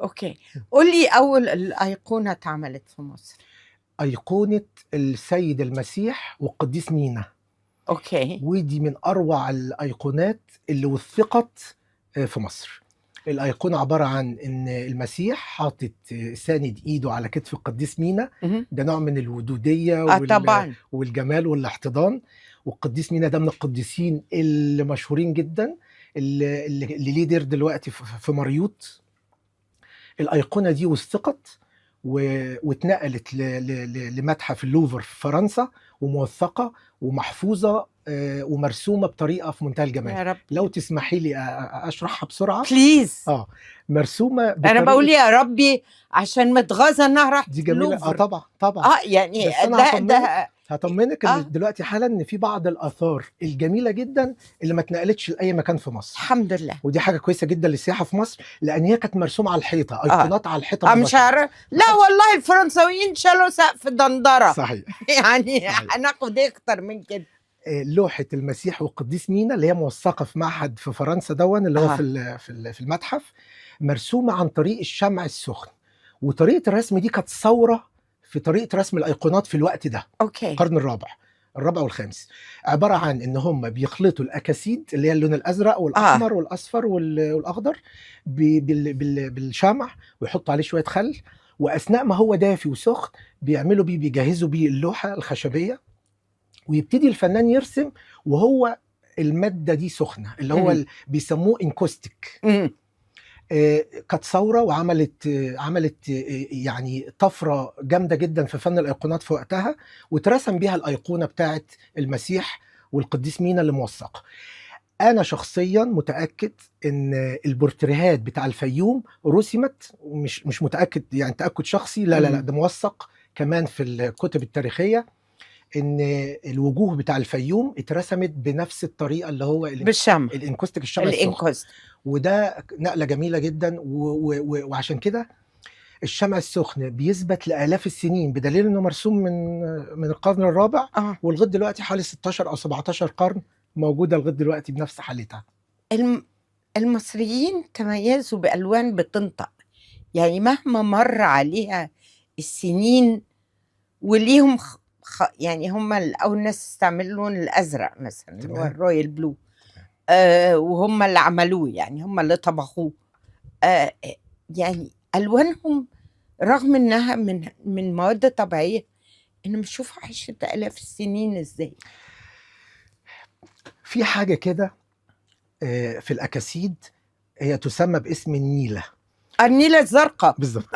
اوكي، قول لي اول الايقونه اتعملت في مصر. أيقونة السيد المسيح والقديس مينا، اوكي. ودي من أروع الأيقونات اللي وثقت في مصر. الأيقونة عبارة عن إن المسيح حاطط ساند إيده على كتف القديس مينا، مهم. ده نوع من الودودية طبعا. والجمال والاحتضان. والقديس مينا ده من القديسين اللي مشهورين جدا، اللي ليه دير دلوقتي في مريوط. الأيقونة دي وثقت واتنقلت لمتحف اللوفر في فرنسا، وموثقة ومحفوظة ومرسومة بطريقة في منتهى الجمال. يا رب، لو تسمحي لي أشرحها بسرعة. بليز. مرسومة انا بطريقة، بقول يا ربي عشان متغاظه انها راحت دي جميلة. اللوفر. طبعا طبعا. يعني بس أنا ده هطمنك ان دلوقتي حالا ان في بعض الاثار الجميله جدا اللي ما اتنقلتش لاي مكان في مصر. الحمد لله. ودي حاجه كويسه جدا للسياحه في مصر، لان هي كانت مرسومه على الحيطه، ايقونات على الحيطه مش عارف. لا والله الفرنساويين شالوا سقف دندره. صحيح. يعني هناخد ايه اكتر من كده؟ لوحه المسيح والقديس مينا اللي هي موثقه في معهد في فرنسا اللي هو في المتحف، مرسومه عن طريق الشمع السخن. وطريقه الرسم دي كانت ثوره في طريقه رسم الايقونات في الوقت ده. اوكي. القرن الرابع والخامس. عباره عن ان هم بيخلطوا الاكاسيد اللي هي اللون الازرق والاحمر والاصفر والاخضر بالشمع، ويحطوا عليه شويه خل، واثناء ما هو دافي وسخن بيجهزوا بيه اللوحه الخشبيه، ويبتدي الفنان يرسم وهو الماده دي سخنه، اللي هو بيسموه انكوستيك. كانت ثوره عملت يعني طفره جامده جدا في فن الايقونات في وقتها، واترسم بيها الايقونه بتاعت المسيح والقديس مينا اللي موثقه. انا شخصيا متاكد ان البورتريهات بتاع الفيوم رسمت، مش متاكد يعني تاكد شخصي، لا ده موثق كمان في الكتب التاريخيه، ان الوجوه بتاع الفيوم اترسمت بنفس الطريقه اللي هو بالشمع الانكوستيك، الشمع السخن. وده نقله جميله جدا. وعشان كده الشمع السخن بيثبت لالاف السنين، بدليل انه مرسوم من القرن الرابع ولغايه دلوقتي حوالي 16 او 17 قرن موجوده لغايه دلوقتي بنفس حالتها. المصريين تميزوا بالوان بتنطق، يعني مهما مر عليها السنين وليهم يعني هم اول ناس استعملوا اللون الازرق مثلا اللي هو الرويال بلو. وهم اللي عملوه، يعني هم اللي طبخوه. يعني الوانهم رغم انها من مواد طبيعيه، انهم بشوفوا 10,000 السنين ازاي. في حاجه كده في الاكاسيد هي تسمى باسم النيله. النيله الزرقاء بالظبط.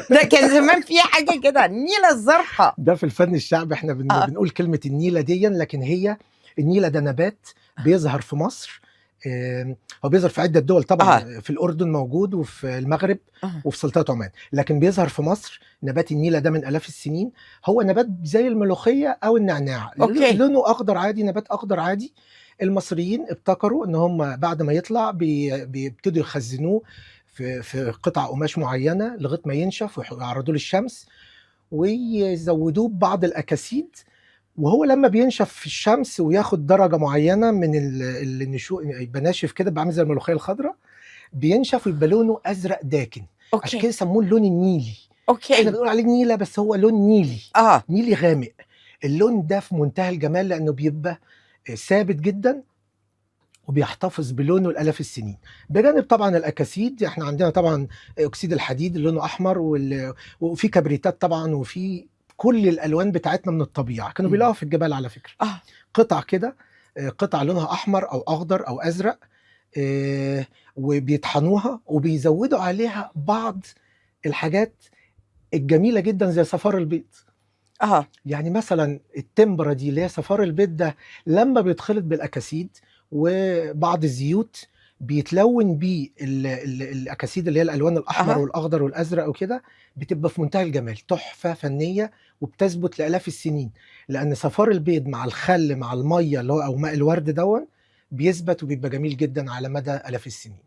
ده كان زمان في حاجه كده، النيله الزرقاء. ده في الفن الشعبي احنا بنقول كلمه النيله دي، لكن هي النيله ده نبات بيظهر في مصر. هو بيظهر في عده دول طبعا. في الاردن موجود، وفي المغرب، وفي سلطنه عمان، لكن بيظهر في مصر نبات النيله ده من الاف السنين. هو نبات زي الملوخيه او النعناع. لونه اخضر عادي، نبات اخضر عادي. المصريين ابتكروا ان هم بعد ما يطلع بيبتدوا يخزنوه في قطع قماش معينه لغايه ما ينشف ويعرضوه للشمس، ويزودوه ببعض الاكاسيد. وهو لما بينشف في الشمس وياخد درجه معينه من النشوء، يبقى ناشف كده، بعمل زي الملوخيه الخضراء، بينشف ويبقى لونه ازرق داكن. عشان كده سموه اللون النيلي. احنا بنقول عليه نيله بس هو لون نيلي. نيلي غامق. اللون ده في منتهى الجمال، لانه بيبقى ثابت جدا وبيحتفظ بلونه الالاف السنين. بجانب طبعا الاكاسيد، احنا عندنا طبعا اكسيد الحديد اللي لونه احمر، وفي كبريتات طبعا، وفي كل الالوان بتاعتنا من الطبيعه. كانوا بيلاقوا في الجبال على فكره قطع كده، قطع لونها احمر او اخضر او ازرق، وبيطحنوها وبيزودوا عليها بعض الحاجات الجميله جدا زي صفار البيض. يعني مثلا التمبرة دي اللي هي صفار البيض ده، لما بيتخلط بالاكاسيد وبعض الزيوت بيتلون بيه الاكاسيد اللي هي الالوان الاحمر والاخضر والازرق وكده، بتبقى في منتهى الجمال، تحفه فنيه، وبتثبت لالاف السنين. لان صفار البيض مع الخل مع الميه اللي هو او ماء الورد بيثبت وبيبقى جميل جدا على مدى الاف السنين.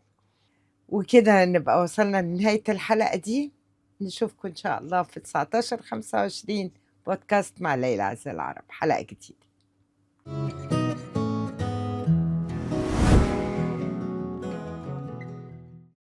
وكده نبقى وصلنا لنهايه الحلقه دي. نشوفكم ان شاء الله في 19/25 بودكاست مع ليلى عز العرب، حلقه جديده.